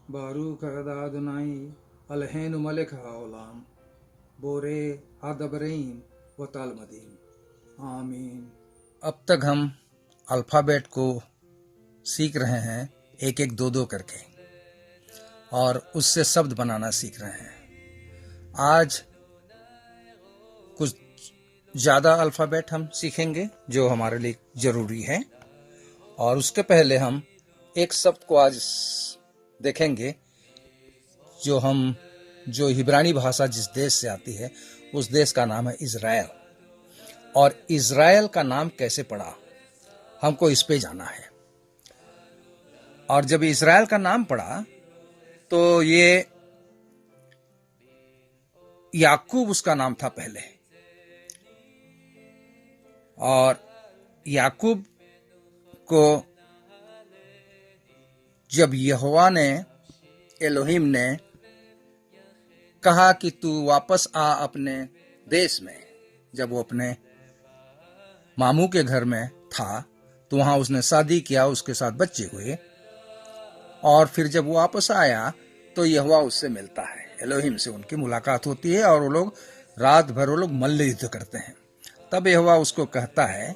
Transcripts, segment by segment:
Baruch hada Adonai Eloheinu melech haolam Borei hadabarim v'talmadim. आमीन। अब तक हम अल्फ़ाबेट को सीख रहे हैं एक एक दो दो करके और उससे शब्द बनाना सीख रहे हैं। आज कुछ ज़्यादा अल्फ़ाबेट हम सीखेंगे जो हमारे लिए ज़रूरी है, और उसके पहले हम एक शब्द को आज देखेंगे जो हिब्रानी भाषा जिस देश से आती है उस देश का नाम है इज़राइल। और इज़राइल का नाम कैसे पड़ा हमको इस पे जाना है। और जब इज़राइल का नाम पड़ा तो ये याकूब उसका नाम था पहले, और याकूब को जब यहोवा ने एलोहिम ने कहा कि तू वापस आ अपने देश में, जब वो अपने मामू के घर में था तो वहां उसने शादी किया, उसके साथ बच्चे हुए, और फिर जब वो वापस आया तो यहोवा उससे मिलता है, एलोहिम से उनकी मुलाकात होती है और वो लोग रात भर वो लोग मल्ल युद्ध करते हैं। तब यहोवा उसको कहता है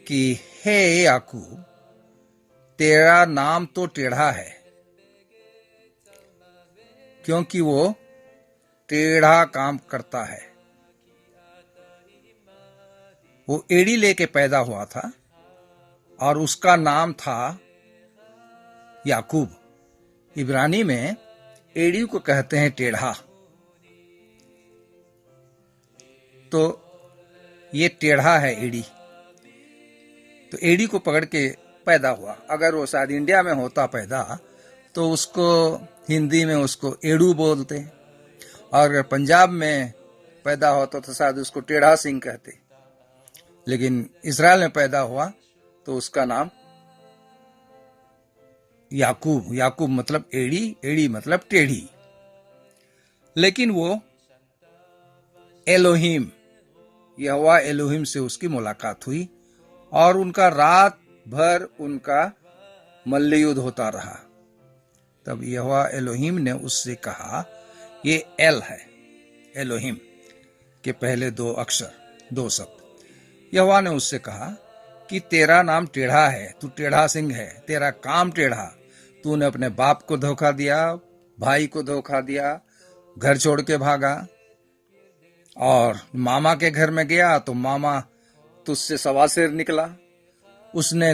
कि हे याकूब, तेरा नाम तो टेढ़ा है, क्योंकि वो टेढ़ा काम करता है। वो एड़ी लेके पैदा हुआ था और उसका नाम था याकूब। इब्रानी में एड़ी को कहते हैं टेढ़ा। तो ये टेढ़ा है एड़ी, तो एड़ी को पकड़ के पैदा हुआ। अगर वो शायद इंडिया में होता पैदा तो उसको हिंदी में उसको एड़ू बोलते, और अगर पंजाब में पैदा होता तो शायद उसको टेढ़ा सिंह कहते। लेकिन इज़राइल में पैदा हुआ तो उसका नाम याकूब, याकूब मतलब एड़ी, एड़ी मतलब टेढ़ी। लेकिन वो एलोहिम, यहोवा एलोहिम से उसकी मुलाकात हुई और उनका रात भर उनका मल्लयुद्ध होता रहा। तब यहोवा एलोहिम ने उससे कहा, ये एल है, एलोहिम के पहले दो अक्षर, दो शब्द। यहोवा ने उससे कहा कि तेरा नाम टेढ़ा है, तू टेढ़ा सिंह है, तेरा काम टेढ़ा। तूने अपने बाप को धोखा दिया, भाई को धोखा दिया, घर छोड़ के भागा, और मामा के घर में गया तो मामा तुझसे सवा सिर निकला, उसने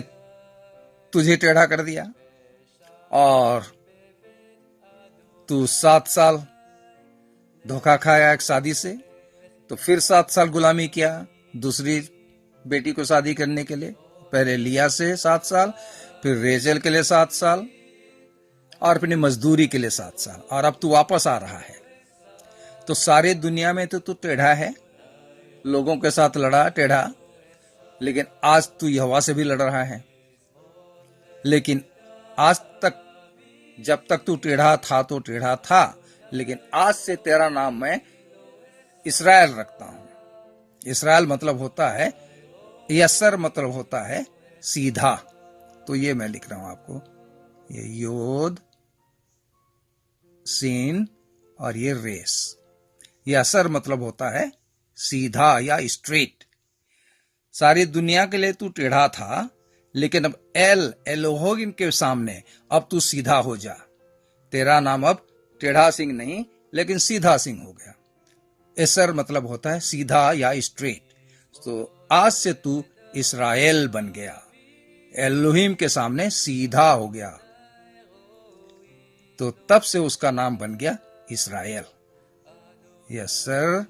तुझे टेढ़ा कर दिया, और तू 7 साल धोखा खाया एक शादी से, तो फिर 7 साल गुलामी किया दूसरी बेटी को शादी करने के लिए। पहले लिया से 7 साल, फिर रेचल के लिए 7 साल, और अपनी मजदूरी के लिए 7 साल, और अब तू वापस आ रहा है। तो सारे दुनिया में तो तू टेढ़ा है, लोगों के साथ लड़ा टेढ़ा, लेकिन आज तू यहोवा से भी लड़ रहा है। लेकिन आज तक, जब तक तू टेढ़ा था तो टेढ़ा था, लेकिन आज से तेरा नाम मैं इस्राएल रखता हूं। इस्राएल मतलब होता है, यसर मतलब होता है सीधा। तो ये मैं लिख रहा हूं आपको, ये योद सीन और ये रेस। यसर मतलब होता है सीधा या स्ट्रेट। सारी दुनिया के लिए तू टेढ़ा था, लेकिन अब एलोहिम के सामने अब तू सीधा हो जा। तेरा नाम अब टेढ़ा सिंह नहीं, लेकिन सीधा सिंह हो गया। यसर मतलब होता है सीधा या स्ट्रेट। तो आज से तू इस्राएल बन गया, एलोहिम के सामने सीधा हो गया। तो तब से उसका नाम बन गया इस्राएल। यसर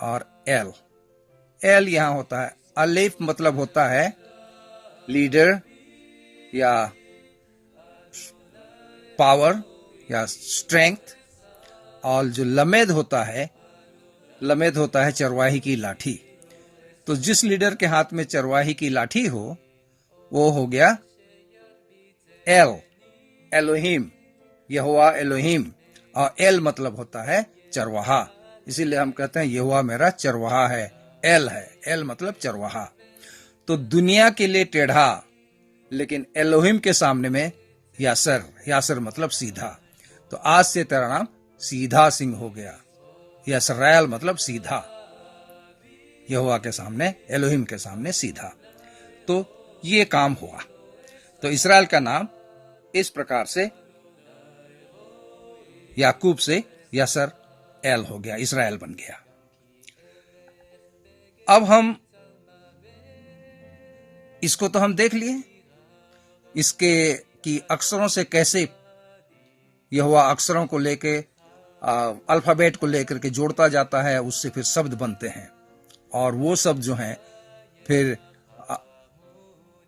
और एल, एल यहां होता है। अलिफ मतलब होता है लीडर या पावर या स्ट्रेंथ, और जो लमेद होता है चरवाही की लाठी। तो जिस लीडर के हाथ में चरवाही की लाठी हो वो हो गया एल, एलोहिम, यहोवा एलोहिम। और एल मतलब होता है चरवाहा, इसीलिए हम कहते हैं यहोवा मेरा चरवाहा है, एल है, एल मतलब चरवाहा। तो दुनिया के लिए टेढ़ा, लेकिन एलोहिम के सामने में यासर, यासर मतलब सीधा। तो आज से तेरा नाम सीधा सिंह हो गया। यसराएल मतलब सीधा, यहोवा के सामने, एलोहिम के सामने सीधा। तो ये काम हुआ। तो इसराइल का नाम इस प्रकार से याकूब से यसर एल हो गया, इसराइल बन गया। अब हम इसको तो हम देख लिए, इसके कि अक्षरों से कैसे यहोवा अक्षरों को लेके अल्फाबेट को लेकर के जोड़ता जाता है, उससे फिर शब्द बनते हैं। और वो शब्द जो हैं फिर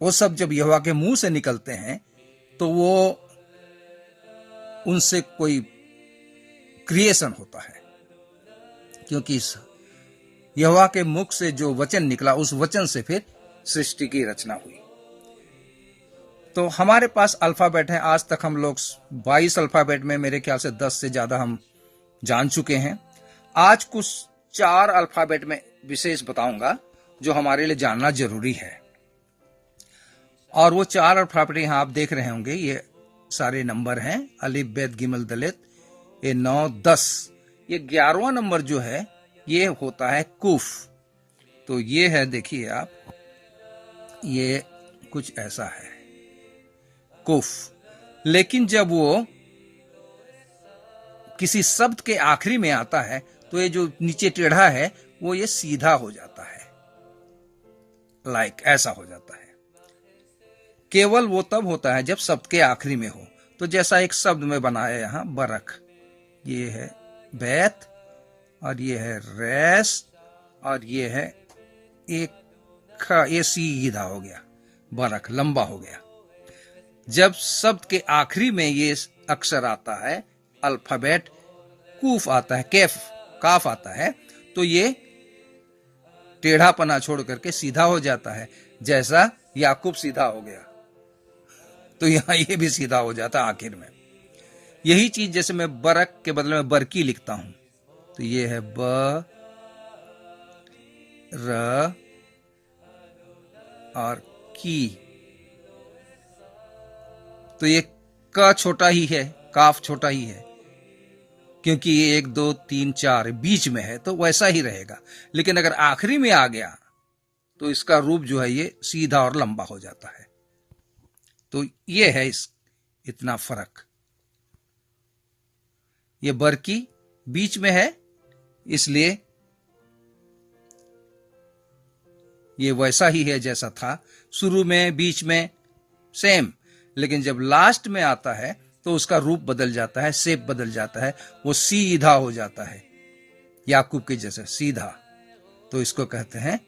वो सब जब यहोवा के मुंह से निकलते हैं तो वो उनसे कोई क्रिएशन होता है, क्योंकि यहोवा के मुख से जो वचन निकला उस वचन से फिर सृष्टि की रचना हुई। तो हमारे पास अल्फाबेट है। आज तक हम लोग 22 अल्फाबेट में मेरे ख्याल से 10 से ज्यादा हम जान चुके हैं। आज कुछ 4 अल्फाबेट में विशेष बताऊंगा जो हमारे लिए जानना जरूरी है। और वो 4 अल्फाबेट यहां आप देख रहे होंगे, ये सारे नंबर हैं, अलिफ बेत गिमल दलित, ये 9 10। ये 11वां नंबर जो है ये होता है कुफ। तो ये है, देखिए आप, ये कुछ ऐसा है कुफ। लेकिन जब वो किसी शब्द के आखिरी में आता है तो ये जो नीचे टेढ़ा है वो ये सीधा हो जाता है, लाइक ऐसा हो जाता है। केवल वो तब होता है जब शब्द के आखिरी में हो। तो जैसा एक शब्द में बना है यहां बरख, ये है बैत, और ये है रैस, और ये है एक ये सीधा हो गया, बरख लंबा हो गया। जब शब्द के आखिरी में ये अक्षर आता है, अल्फाबेट कूफ आता है, कैफ काफ आता है, तो ये टेढ़ापना छोड़ करके सीधा हो जाता है। जैसा याकूब सीधा हो गया तो यहां ये भी सीधा हो जाता है आखिर में। यही चीज जैसे मैं बरक के बदले में बरकी लिखता हूं, तो ये है ब र और की। तो ये क छोटा ही है, काफ छोटा ही है, क्योंकि ये 1 2 3 4 बीच में है तो वैसा ही रहेगा। लेकिन अगर आखिरी में आ गया तो इसका रूप जो है ये सीधा और लंबा हो जाता है। तो ये है इतना फर्क। ये बरकी बीच में है, इसलिए ये वैसा ही है जैसा था शुरू में, बीच में सेम। लेकिन जब लास्ट में आता है तो उसका रूप बदल जाता है, शेप बदल जाता है, वो सीधा हो जाता है, याकूब के जैसे सीधा। तो इसको कहते हैं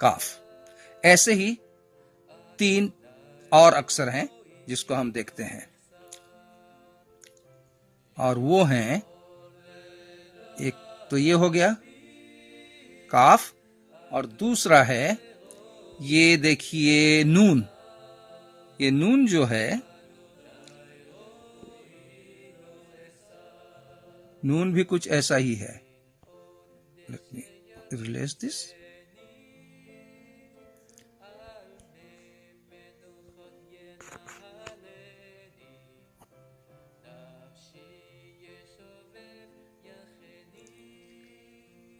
काफ। ऐसे ही 3 और अक्षर हैं जिसको हम देखते हैं, और वो हैं, एक तो ये हो गया काफ, और दूसरा है ये देखिए नून। ये नून जो है, नून भी कुछ ऐसा ही है। Let me release this.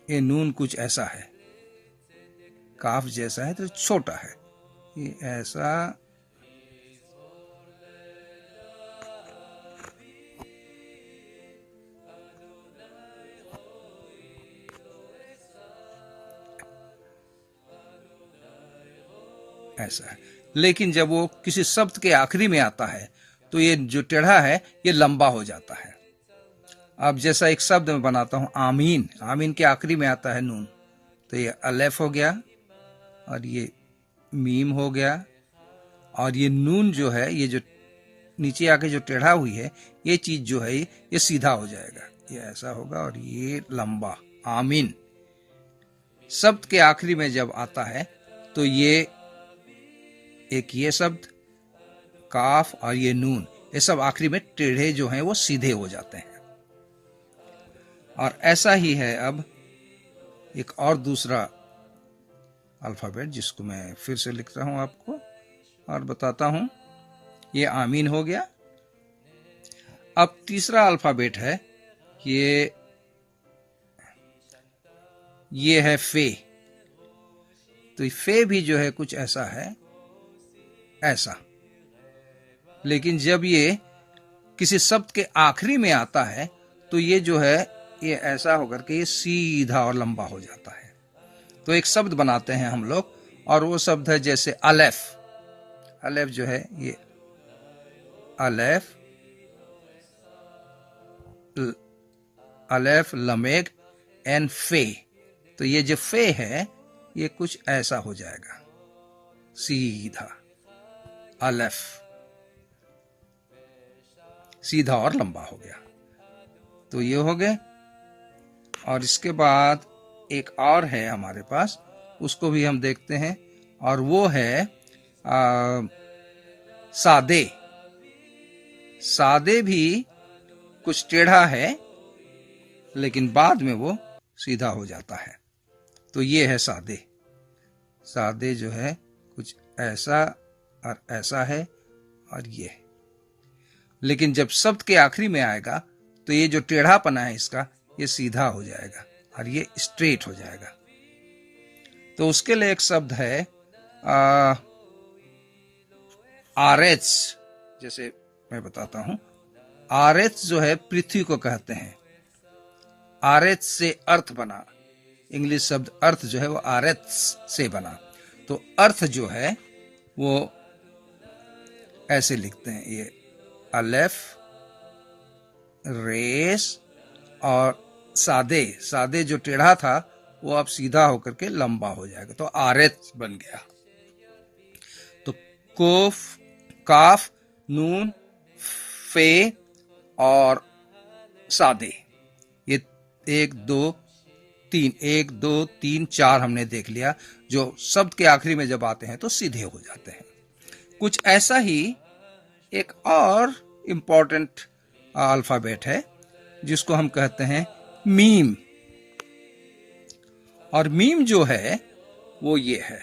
ये नून कुछ ऐसा है, काफ जैसा है तो छोटा है, ये ऐसा ऐसा है। लेकिन जब वो किसी शब्द के आखिरी में आता है तो ये जो टेढ़ा है ये लंबा हो जाता है। अब जैसा एक शब्द में बनाता हूं आमीन, आमीन के आखिरी में आता है नून, तो ये अलेफ हो गया, और ये मीम हो गया, और ये नून जो है, ये जो नीचे आके जो टेढ़ा हुई है, ये चीज जो है ये सीधा हो जाएगा, ये ऐसा होगा, और ये लंबा आमीन। शब्द के आखिरी में जब आता है तो ये एक ये शब्द काफ और ये नून, ये सब आखिरी में टेढ़े जो हैं वो सीधे हो जाते हैं। और ऐसा ही है अब एक और दूसरा अल्फाबेट जिसको मैं फिर से लिखता हूं आपको और बताता हूं। ये आमीन हो गया। अब तीसरा अल्फाबेट है, ये है फे। तो फे भी जो है कुछ ऐसा है, ऐसा। लेकिन जब ये किसी शब्द के आखिरी में आता है तो ये जो है ये ऐसा होकर के ये सीधा और लंबा हो जाता है। तो एक शब्द बनाते हैं हम लोग, और वो शब्द है जैसे अलेफ। अलेफ जो है ये अलेफ, अलेफ, लमेग एंड फे। तो ये जो फे है ये कुछ ऐसा हो जाएगा, सीधा अलेफ, सीधा और लंबा हो गया। तो ये हो गए। और इसके बाद एक और है हमारे पास, उसको भी हम देखते हैं, और वो है सादे। सादे भी कुछ टेढ़ा है लेकिन बाद में वो सीधा हो जाता है। तो ये है सादे। सादे जो है कुछ ऐसा और ऐसा है, और ये, लेकिन जब शब्द के आखिरी में आएगा तो ये जो टेढ़ापना है इसका ये सीधा हो जाएगा और ये स्ट्रेट हो जाएगा। तो उसके लिए एक शब्द है आरेच। जैसे मैं बताता हूं, आरेच जो है पृथ्वी को कहते हैं। आरेच से अर्थ बना, इंग्लिश शब्द अर्थ जो है वो आरेच से बना। तो अर्थ जो है वो ऐसे लिखते हैं, ये अलेफ, रेस और सादे। सादे जो टेढ़ा था वो अब सीधा होकर के लंबा हो जाएगा, तो आरेच बन गया। तो कोफ, काफ, नून, फे और सादे, ये 1 2 3 1 2 3 4 हमने देख लिया, जो शब्द के आखिरी में जब आते हैं तो सीधे हो जाते हैं। कुछ ऐसा ही एक और इंपॉर्टेंट अल्फाबेट है जिसको हम कहते हैं मीम। और मीम जो है वो ये है,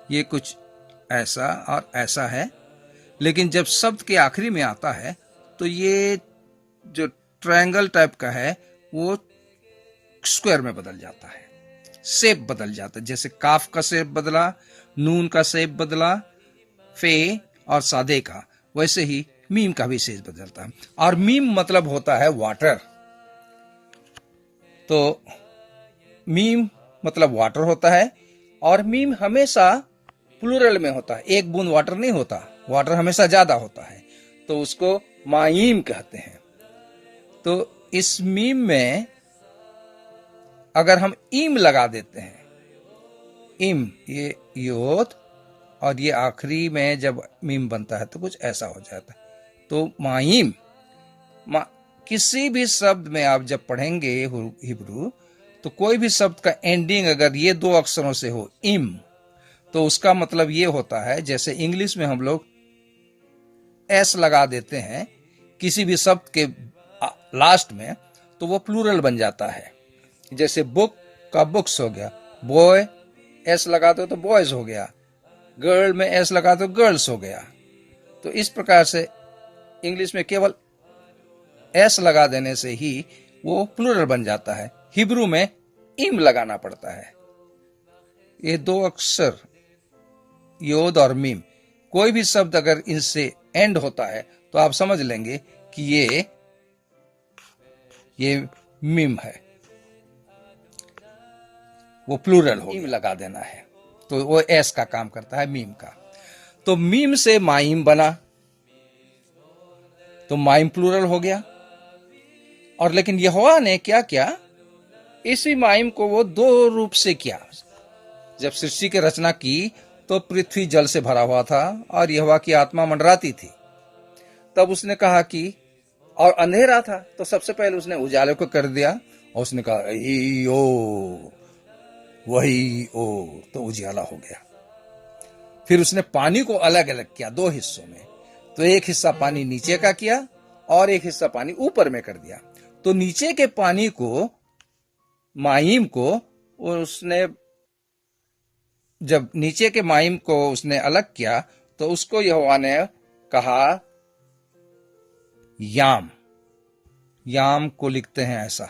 ये कुछ ऐसा और ऐसा है, लेकिन जब शब्द के आखिरी में आता है तो ये जो ट्रायंगल टाइप का है वो स्क्वायर में बदल जाता है, शेप बदल जाता है। जैसे काफ का शेप बदला, नून का शेप बदला, फे और सादे का, वैसे ही मीम का भी शेप बदलता है। और मीम मतलब होता है वाटर। तो मीम मतलब वाटर होता है, और मीम हमेशा प्लूरल में होता है, एक बूंद वाटर नहीं होता, वाटर हमेशा ज्यादा होता है, तो उसको माईम कहते हैं। तो इस मीम में अगर हम ईम लगा देते हैं, इम, ये योद, और ये आखिरी में जब मीम बनता है तो कुछ ऐसा हो जाता है। तो माईम, किसी भी शब्द में आप जब पढ़ेंगे हिब्रू, तो कोई भी शब्द का एंडिंग अगर ये 2 अक्षरों से हो, इम, तो उसका मतलब ये होता है, जैसे इंग्लिश में हम लोग एस लगा देते हैं किसी भी शब्द के लास्ट में, तो वो प्लूरल बन जाता है। जैसे बुक का बुक्स हो गया, बॉय एस लगा दो तो बॉयज हो गया, गर्ल में एस लगा दो गर्ल्स हो गया। तो इस प्रकार से इंग्लिश में केवल एस लगा देने से ही वो प्लूरल बन जाता है। हिब्रू में इम लगाना पड़ता है। ये 2 अक्षर योद और मीम, कोई भी शब्द अगर इनसे एंड होता है तो आप समझ लेंगे कि ये मीम है, वो प्लूरल हो। मीम लगा देना है तो वो एस का काम करता है, मीम का। तो मीम से माइम बना, तो माइम प्लूरल हो गया। और लेकिन यहोवा ने क्या किया, इसी माइम को वो 2 रूप से किया। जब सृष्टि की रचना की तो पृथ्वी जल से भरा हुआ था और यहोवा की आत्मा मंडराती थी। तब उसने कहा कि, और अंधेरा था, तो सबसे पहले उसने उजाले को कर दिया और उसने कहा ओ, वही ओ, तो उजाला हो गया। फिर उसने पानी को अलग अलग किया 2 हिस्सों में, तो एक हिस्सा पानी नीचे का किया और एक हिस्सा पानी ऊपर में कर दिया। तो नीचे के पानी को, माइम को, उसने जब नीचे के माइम को उसने अलग किया तो उसको यहोवा ने कहा याम। याम को लिखते हैं ऐसा,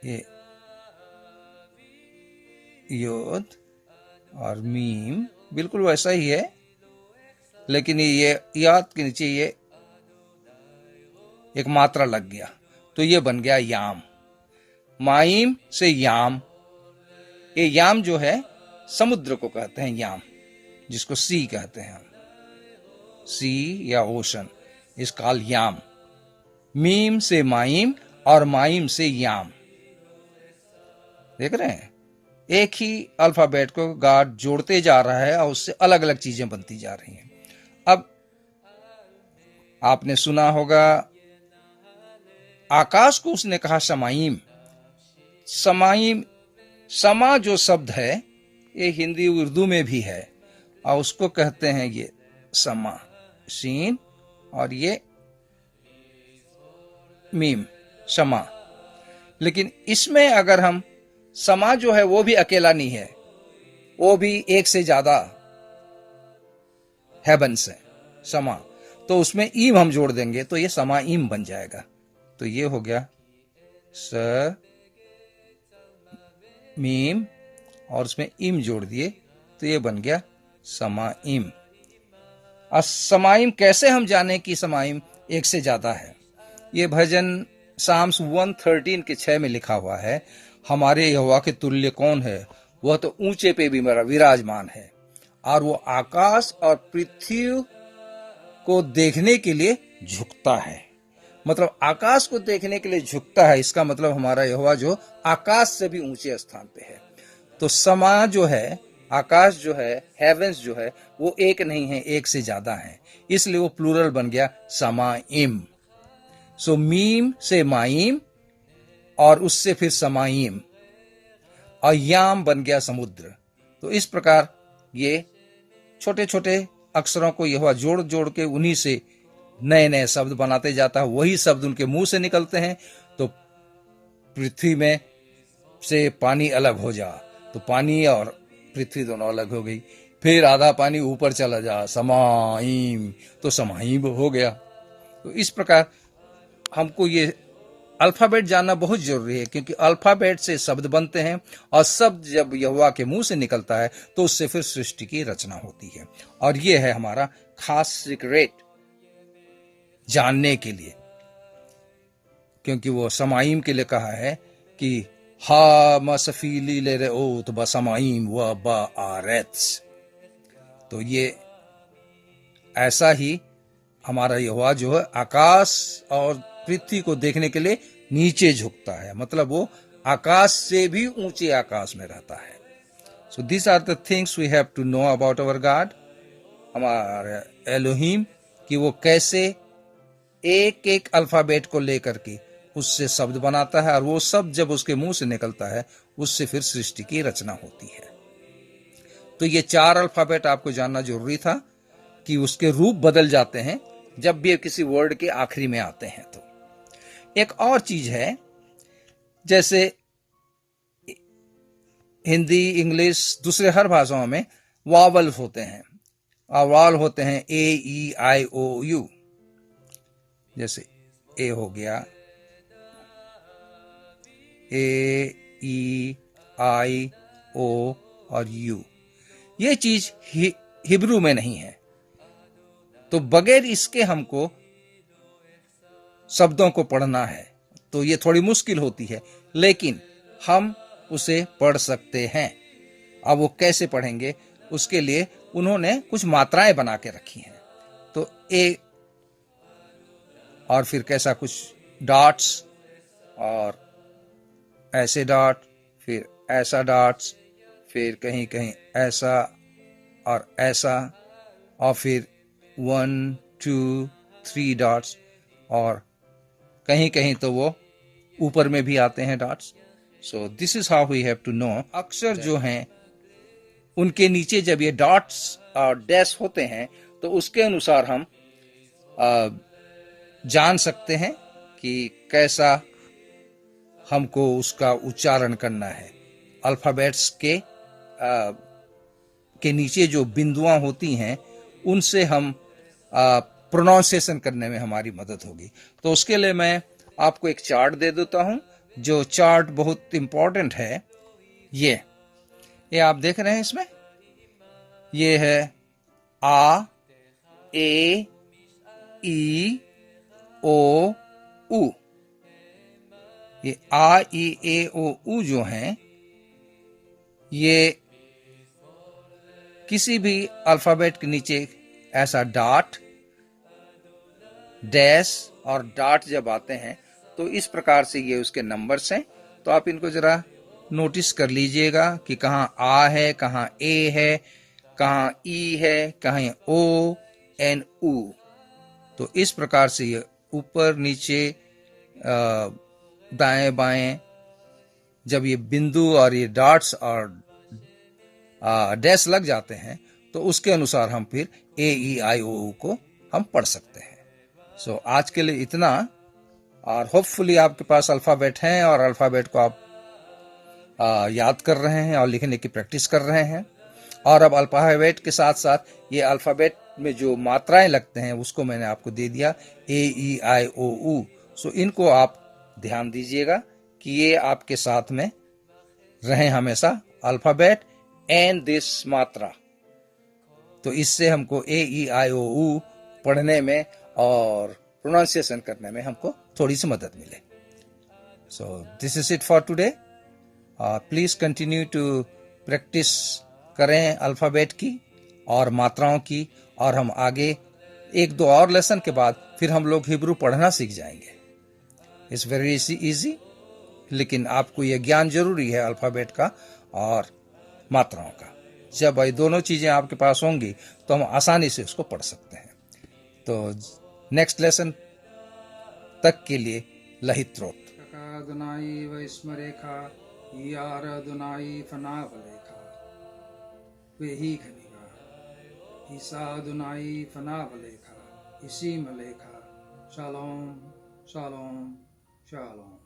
ये योद और मीम बिल्कुल वैसा ही है, लेकिन ये याद के नीचे ये एक मात्रा लग गया, तो ये बन गया याम। माइम से याम। ये याम जो है समुद्र को कहते हैं, याम जिसको सी कहते हैं हम, सी या ओशन इस कॉल्ड याम। मीम से माइम और माइम से याम। देख रहे हैं, एक ही अल्फाबेट को गॉड जोड़ते जा रहा है और उससे अलग अलग चीजें बनती जा रही हैं। अब आपने सुना होगा आकाश को उसने कहा समाइम। समाइम, समा जो शब्द है ये हिंदी उर्दू में भी है और उसको कहते हैं ये समा, शीन और ये मीम, समा। लेकिन इसमें अगर हम समा जो है वो भी अकेला नहीं है, वो भी एक से ज्यादा हेवंस है समा, तो उसमें ईम हम जोड़ देंगे तो ये समा ईम बन जाएगा। तो ये हो गया स मीम और उसमें ईम जोड़ दिए तो ये बन गया समाइम। समाइम कैसे हम जाने कि समाइम एक से ज्यादा है? ये भजन साम्स 113 के 6 में लिखा हुआ है, हमारे यहोवा के तुल्य कौन है, वह तो ऊंचे पे भी मेरा विराजमान है और वो आकाश और पृथ्वी को देखने के लिए झुकता है। मतलब आकाश को देखने के लिए झुकता है, इसका मतलब हमारा यहोवा जो आकाश से भी ऊंचे स्थान पे है। तो समा जो है, आकाश जो है, हेवेंस जो है, वो एक नहीं है, एक से ज्यादा है, इसलिए वो प्लूरल बन गया समाइम। सो मीम से माइम और उससे फिर समाइम और याम बन गया समुद्र। तो इस प्रकार ये छोटे छोटे अक्षरों को यहोवा जोड़ जोड़ के उन्हीं से नए नए शब्द बनाते जाता है। वही शब्द उनके मुंह से निकलते हैं। तो पृथ्वी में से पानी अलग हो जा, तो पानी और पृथ्वी दोनों अलग हो गई। फिर आधा पानी ऊपर चला जा, समाइम, तो समाइम हो गया। तो इस प्रकार हमको ये अल्फाबेट जानना बहुत जरूरी है, क्योंकि अल्फाबेट से शब्द बनते हैं और शब्द जब यहोवा के मुंह से निकलता है तो उससे फिर सृष्टि की रचना होती है। और ये है हमारा खास सीक्रेट जानने के लिए, क्योंकि वो समाइम के लिए कहा है कि हा मसफीली ले रे ओत बसमाइम व बारेत्स। तो ये ऐसा ही हमारा यहोवा जो है आकाश और पृथ्वी को देखने के लिए नीचे झुकता है, मतलब वो आकाश से भी ऊंचे आकाश में रहता है। So this are the things we have to know about our God, हमारे एलोहिम, कि वो कैसे एक एक अल्फाबेट को लेकर के उससे शब्द बनाता है और वो शब्द जब उसके मुंह से निकलता है उससे फिर सृष्टि की रचना होती है। तो ये 4 अल्फाबेट आपको जानना जरूरी था कि उसके रूप बदल जाते हैं जब भी किसी वर्ड के आखिरी में आते हैं। तो एक और चीज है, जैसे हिंदी, इंग्लिश, दूसरे हर भाषाओं में वावल होते हैं और वावल होते हैं AEIOU। जैसे ए हो गया, AEIO और U। ये चीज हिब्रू में नहीं है, तो बगैर इसके हमको शब्दों को पढ़ना है तो ये थोड़ी मुश्किल होती है, लेकिन हम उसे पढ़ सकते हैं। अब वो कैसे पढ़ेंगे, उसके लिए उन्होंने कुछ मात्राएं बना के रखी हैं। तो ए और फिर कैसा कुछ डॉट्स और ऐसे डॉट, फिर ऐसा डॉट्स, फिर कहीं कहीं ऐसा और ऐसा, और फिर 1 2 3 डॉट्स, और कहीं कहीं तो वो ऊपर में भी आते हैं dots. So this is how we have to know. अक्षर जो हैं उनके नीचे जब ये डॉट्स और डैश होते हैं तो उसके अनुसार हम जान सकते हैं कि कैसा हमको उसका उच्चारण करना है। अल्फाबेट्स के के नीचे जो बिंदुआं होती हैं उनसे हम प्रोनाउंसिएशन करने में हमारी मदद होगी। तो उसके लिए मैं आपको एक चार्ट दे देता हूं, जो चार्ट बहुत इंपॉर्टेंट है। ये आप देख रहे हैं, इसमें ये है आ, ए, ई, ओ, उ। ये आ, ई, ए, ओ, उ जो हैं, ये किसी भी अल्फाबेट के नीचे ऐसा डॉट, डैश और डॉट जब आते हैं तो इस प्रकार से ये उसके नंबर्स हैं। तो आप इनको जरा नोटिस कर लीजिएगा कि कहाँ आ है, कहाँ ए है, कहाँ ई है, कहाँ ओ एन उ। तो इस प्रकार से ये ऊपर नीचे दाएं बाएं जब ये बिंदु और ये डॉट्स और डैश लग जाते हैं तो उसके अनुसार हम फिर ए, ई, आई, ओ को हम पढ़ सकते हैं। सो आज के लिए इतना, और होपफुली आपके पास अल्फाबेट हैं और अल्फाबेट को आप याद कर रहे हैं और लिखने की प्रैक्टिस कर रहे हैं। और अब अल्फाबेट के साथ साथ ये अल्फाबेट में जो मात्राएं लगते हैं उसको मैंने आपको दे दिया, ए, ई, आई, ओ, उ। सो इनको आप ध्यान दीजिएगा कि ये आपके साथ में रहे हमेशा, अल्फाबेट एंड दिस मात्रा। तो इससे हमको ए, ई, आई, ओ, उ पढ़ने में और प्रोनाउंसिएशन करने में हमको थोड़ी सी मदद मिले। So this is it for today. Please continue to practice करें अल्फाबेट की और मात्राओं की, और हम आगे एक दो और लेसन के बाद फिर हम लोग हिब्रू पढ़ना सीख जाएंगे। इट्स वेरी इजी, लेकिन आपको यह ज्ञान जरूरी है अल्फाबेट का और मात्राओं का। जब ये दोनों चीजें आपके पास होंगी तो हम आसानी से उसको पढ़ सकते हैं। तो नेक्स्ट लेसन तक के लिए लहित्रोत। Adonai Vaismarekha, Yar Adonai Fanavalecha, Vehi Khaniga, Isa Adonai Fanavalecha, Isi Malecha, Shalom, Shalom, Shalom.